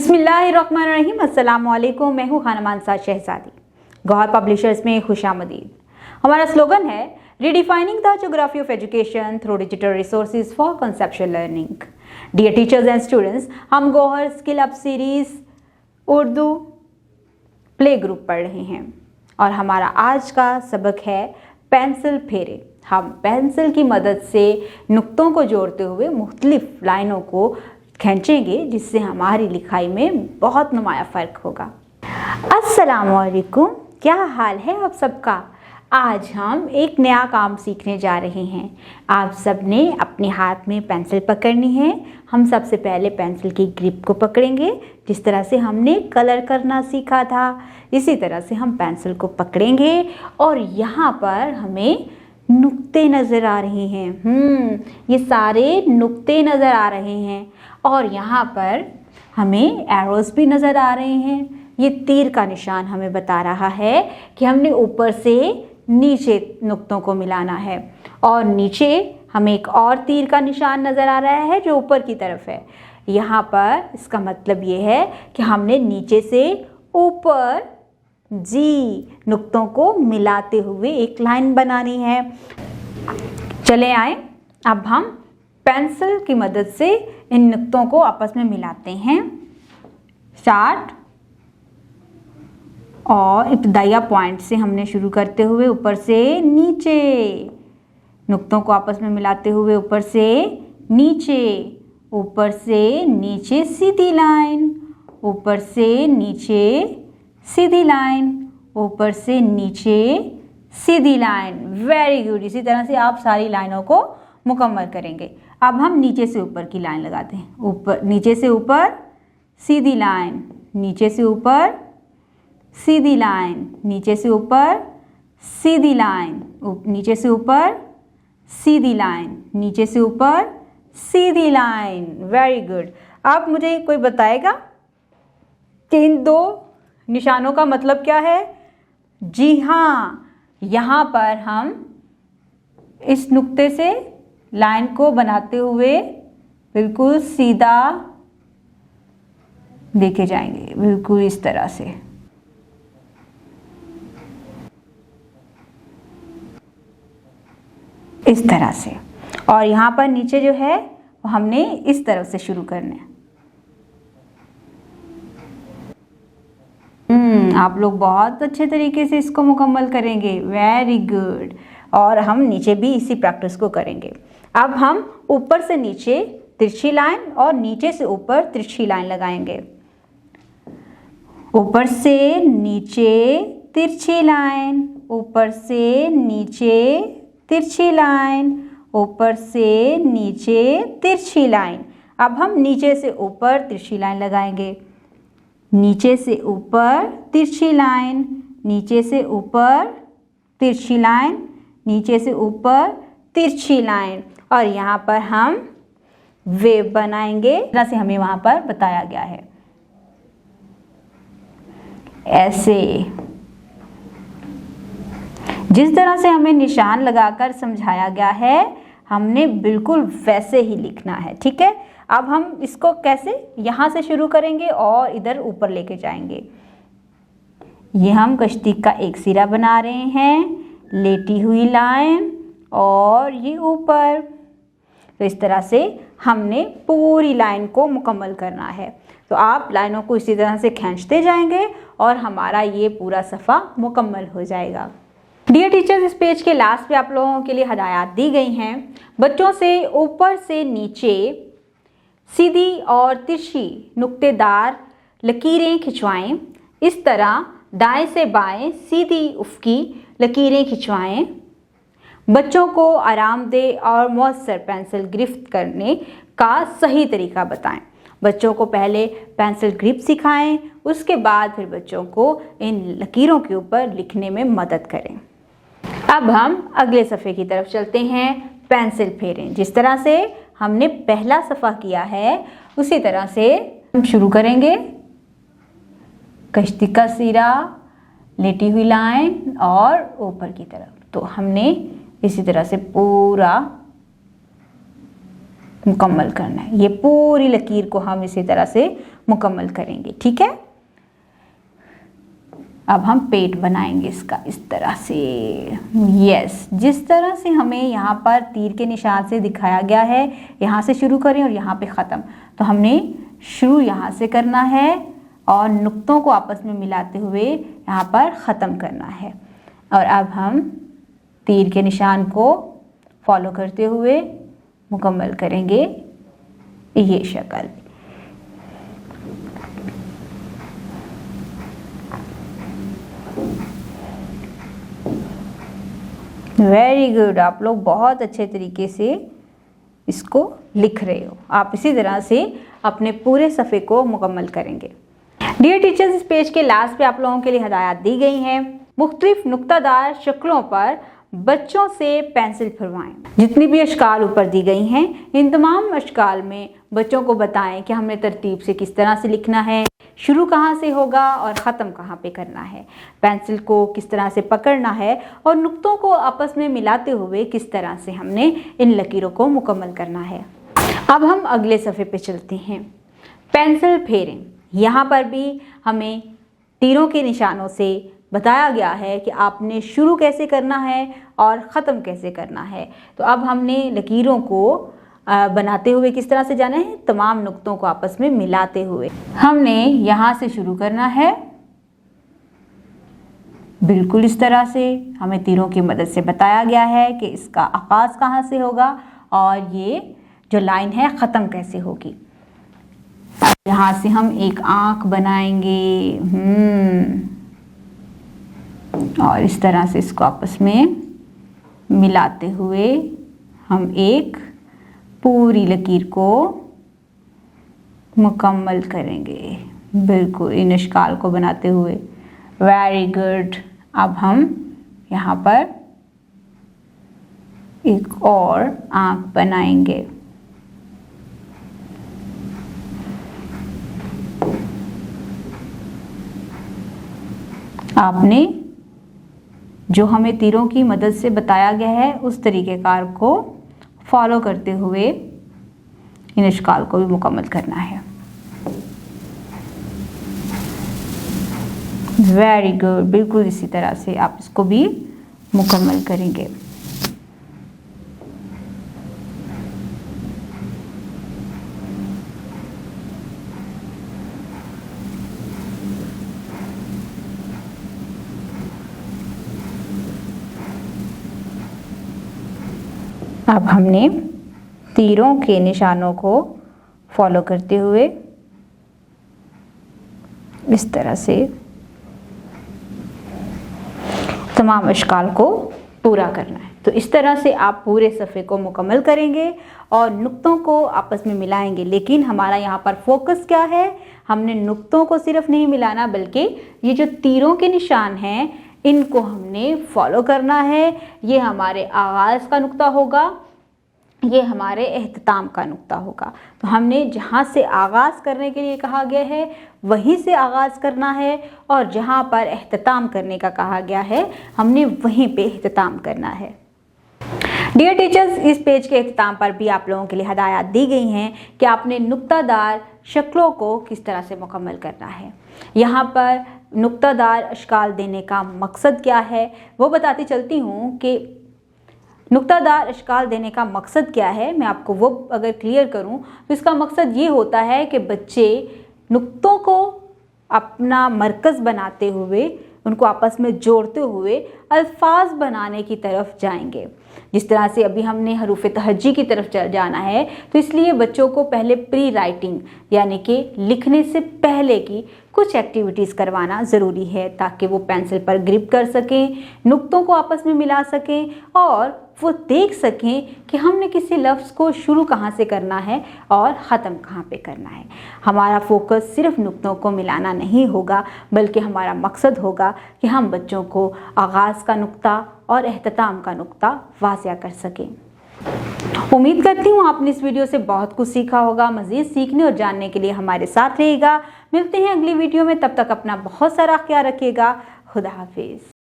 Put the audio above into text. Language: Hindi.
बिस्मिल्लाहिर्रहमानिर्रहीम। अस्सलामुअलैकुम। मैं हूँ खानम अंसार शहजादी। गौहर पब्लिशर्स में खुशामदीद। हमारा स्लोगन है redefining the geography of education through digital resources for conceptual learning. Dear teachers and students, हम Gauhar skill up series Urdu play group पढ़ रहे हैं और हमारा आज का सबक है पेंसिल फेरे। हम पेंसिल की मदद से नुक्तों को जोड़ते हुए मुख्तलिफ लाइनों को खींचेंगे जिससे हमारी लिखाई में बहुत नुमाया फ़र्क होगा। अस्सलामुअलैकुम, क्या हाल है आप सबका। आज हम एक नया काम सीखने जा रहे हैं। आप सब ने अपने हाथ में पेंसिल पकड़नी है। हम सबसे पहले पेंसिल की ग्रिप को पकड़ेंगे, जिस तरह से हमने कलर करना सीखा था इसी तरह से हम पेंसिल को पकड़ेंगे और यहाँ पर हमें नुक्ते नज़र आ रहे हैं। ये सारे नुक्ते नज़र आ रहे हैं और यहाँ पर हमें एरोस भी नज़र आ रहे हैं। ये तीर का निशान हमें बता रहा है कि हमने ऊपर से नीचे नुक्तों को मिलाना है और नीचे हमें एक और तीर का निशान नज़र आ रहा है जो ऊपर की तरफ है। यहाँ पर इसका मतलब ये है कि हमने नीचे से ऊपर नुक्तों को मिलाते हुए एक लाइन बनानी है। चले आए, अब हम पेंसिल की मदद से इन नुक्तों को आपस में मिलाते हैं। स्टार्ट। और इब्तदाइया पॉइंट से हमने शुरू करते हुए ऊपर से नीचे नुक्तों को आपस में मिलाते हुए ऊपर से नीचे सीधी लाइन, ऊपर से नीचे सीधी लाइन, ऊपर से नीचे सीधी लाइन। Very good. इसी तरह से आप सारी लाइनों को मुकम्मल करेंगे। अब हम नीचे से ऊपर की लाइन लगाते हैं। ऊपर नीचे से ऊपर सीधी लाइन, नीचे से ऊपर सीधी लाइन, नीचे से ऊपर सीधी लाइन, नीचे से ऊपर सीधी लाइन, नीचे से ऊपर सीधी लाइन। Very good. अब मुझे कोई बताएगा कि इन दो निशानों का मतलब क्या है? जी हाँ, यहाँ पर हम इस नुक्ते से लाइन को बनाते हुए बिल्कुल सीधा देखे जाएंगे, बिल्कुल इस तरह से। इस तरह से। और यहाँ पर नीचे जो है वो हमने इस तरफ से शुरू करना है। आप लोग बहुत अच्छे तरीके से इसको मुकम्मल करेंगे। Very good. और हम नीचे भी इसी प्रैक्टिस को करेंगे। अब हम ऊपर से नीचे तिरछी लाइन और नीचे से ऊपर तिरछी लाइन लगाएंगे। ऊपर से नीचे तिरछी लाइन, ऊपर से नीचे तिरछी लाइन, ऊपर से नीचे तिरछी लाइन। अब हम नीचे से ऊपर तिरछी लाइन लगाएंगे। नीचे से ऊपर तिरछी लाइन, नीचे से ऊपर तिरछी लाइन, नीचे से ऊपर तिरछी लाइन। और यहाँ पर हम वेव बनाएंगे जैसे हमें वहाँ पर बताया गया है। ऐसे जिस तरह से हमें निशान लगाकर समझाया गया है हमने बिल्कुल वैसे ही लिखना है। ठीक है। अब हम इसको कैसे यहाँ से शुरू करेंगे और इधर ऊपर लेके जाएंगे। ये हम कश्ती का एक सिरा बना रहे हैं, लेटी हुई लाइन और ये ऊपर। तो इस तरह से हमने पूरी लाइन को मुकम्मल करना है। तो आप लाइनों को इसी तरह से खींचते जाएंगे और हमारा ये पूरा सफ़ा मुकम्मल हो जाएगा। डियर टीचर्स, इस पेज के लास्ट पे आप लोगों के लिए हदायत दी गई हैं। बच्चों से ऊपर से नीचे सीधी और तिरछी नुक्तेदार लकीरें खिंचवाएं। इस तरह दाएं से बाएं सीधी उफ़क़ी लकीरें खिंचवाएं। बच्चों को आरामदेह और मौसर पेंसिल गिरफ्त करने का सही तरीका बताएं। बच्चों को पहले पेंसिल ग्रिप सिखाएं, उसके बाद फिर बच्चों को इन लकीरों के ऊपर लिखने में मदद करें। अब हम अगले सफ़े की तरफ चलते हैं। पेंसिल फेरें। जिस तरह से हमने पहला सफ़ा किया है उसी तरह से हम शुरू करेंगे। कश्ती का सिरा, लेटी हुई लाइन और ऊपर की तरफ। तो हमने इसी तरह से पूरा मुकम्मल करना है। ये पूरी लकीर को हम इसी तरह से मुकम्मल करेंगे, ठीक है। अब हम पेट बनाएंगे इसका इस तरह से। यस, जिस तरह से हमें यहाँ पर तीर के निशान से दिखाया गया है, यहाँ से शुरू करें और यहाँ पे ख़त्म। तो हमने शुरू यहाँ से करना है और नुक्तों को आपस में मिलाते हुए यहाँ पर ख़त्म करना है। और अब हम तीर के निशान को फॉलो करते हुए मुकम्मल करेंगे ये शक्ल। वेरी गुड, आप लोग बहुत अच्छे तरीके से इसको लिख रहे हो। आप इसी तरह से अपने पूरे सफ़े को मुकम्मल करेंगे। डियर टीचर्स, इस पेज के लास्ट पे आप लोगों के लिए हदायत दी गई हैं। मुख्तलिफ नुक्तादार शक्लों पर बच्चों से पेंसिल फिरवाएं। जितनी भी अशकाल ऊपर दी गई हैं, इन तमाम अशकाल में बच्चों को बताएं कि हमने तरतीब से किस तरह से लिखना है, शुरू कहाँ से होगा और ख़त्म कहाँ पे करना है, पेंसिल को किस तरह से पकड़ना है और नुक्तों को आपस में मिलाते हुए किस तरह से हमने इन लकीरों को मुकम्मल करना है। अब हम अगले सफ़े पे चलते हैं। पेंसिल फेरें। यहाँ पर भी हमें तीरों के निशानों से बताया गया है कि आपने शुरू कैसे करना है और ख़त्म कैसे करना है। तो अब हमने लकीरों को बनाते हुए किस तरह से जाना है, तमाम नुक्तों को आपस में मिलाते हुए। हमने यहाँ से शुरू करना है, बिल्कुल इस तरह से हमें तीरों की मदद से बताया गया है कि इसका आगाज़ कहाँ से होगा और ये जो लाइन है ख़त्म कैसे होगी। यहाँ से हम एक आँख बनाएंगे और इस तरह से इसको आपस में मिलाते हुए हम एक पूरी लकीर को मुकम्मल करेंगे, बिल्कुल इन इश्काल को बनाते हुए। Very good. अब हम यहाँ पर एक और आँख बनाएंगे। आपने जो हमें तीरों की मदद से बताया गया है उस तरीक़ेकार को फॉलो करते हुए इन इश्काल को भी मुकम्मल करना है। वेरी गुड, बिल्कुल इसी तरह से आप इसको भी मुकम्मल करेंगे। अब हमने तीरों के निशानों को फॉलो करते हुए इस तरह से तमाम अशकाल को पूरा करना है। तो इस तरह से आप पूरे सफ़े को मुकम्मल करेंगे और नुक्तों को आपस में मिलाएंगे। लेकिन हमारा यहाँ पर फोकस क्या है, हमने नुक्तों को सिर्फ नहीं मिलाना बल्कि ये जो तीरों के निशान हैं इनको हमने फॉलो करना है। ये हमारे आगाज़ का नुक्ता होगा, ये हमारे एहतिताम का नुक्ता होगा। तो हमने जहाँ से आगाज़ करने के लिए कहा गया है वहीं से आगाज़ करना है और जहाँ पर एहतिताम करने का कहा गया है हमने वहीं पे एहतिताम करना है। डियर टीचर्स, इस पेज के एहतिताम पर भी आप लोगों के लिए हदायत दी गई हैं कि आपने नुक्तादार शक्लों को किस तरह से मुकम्मल करना है। यहाँ पर नुक्तादार अशकाल देने का मकसद क्या है वो बताती चलती हूँ कि नुक्तादार अशकाल देने का मकसद क्या है। मैं आपको वो अगर क्लियर करूँ तो इसका मकसद ये होता है कि बच्चे नुक्तों को अपना मरकज़ बनाते हुए उनको आपस में जोड़ते हुए अल्फाज बनाने की तरफ जाएंगे। जिस तरह से अभी हमने हरूफ तहज्जी की तरफ जाना है तो इसलिए बच्चों को पहले प्री राइटिंग यानी कि लिखने से पहले की कुछ एक्टिविटीज़ करवाना ज़रूरी है ताकि वो पेंसिल पर ग्रिप कर सकें, नुक्तों को आपस में मिला सकें और वो देख सकें कि हमने किसी लफ्ज़ को शुरू कहाँ से करना है और ख़त्म कहाँ पे करना है। हमारा फोकस सिर्फ नुक्तों को मिलाना नहीं होगा बल्कि हमारा मकसद होगा कि हम बच्चों को आगाज़ का नुक्ता और एहतिताम का नुक्ता वाज़िया कर सकें। उम्मीद करती हूँ आपने इस वीडियो से बहुत कुछ सीखा होगा। मज़ीद सीखने और जानने के लिए हमारे साथ रहिएगा। मिलते हैं अगली वीडियो में, तब तक अपना बहुत सारा ख्याल रखिएगा। खुदा हाफिज़।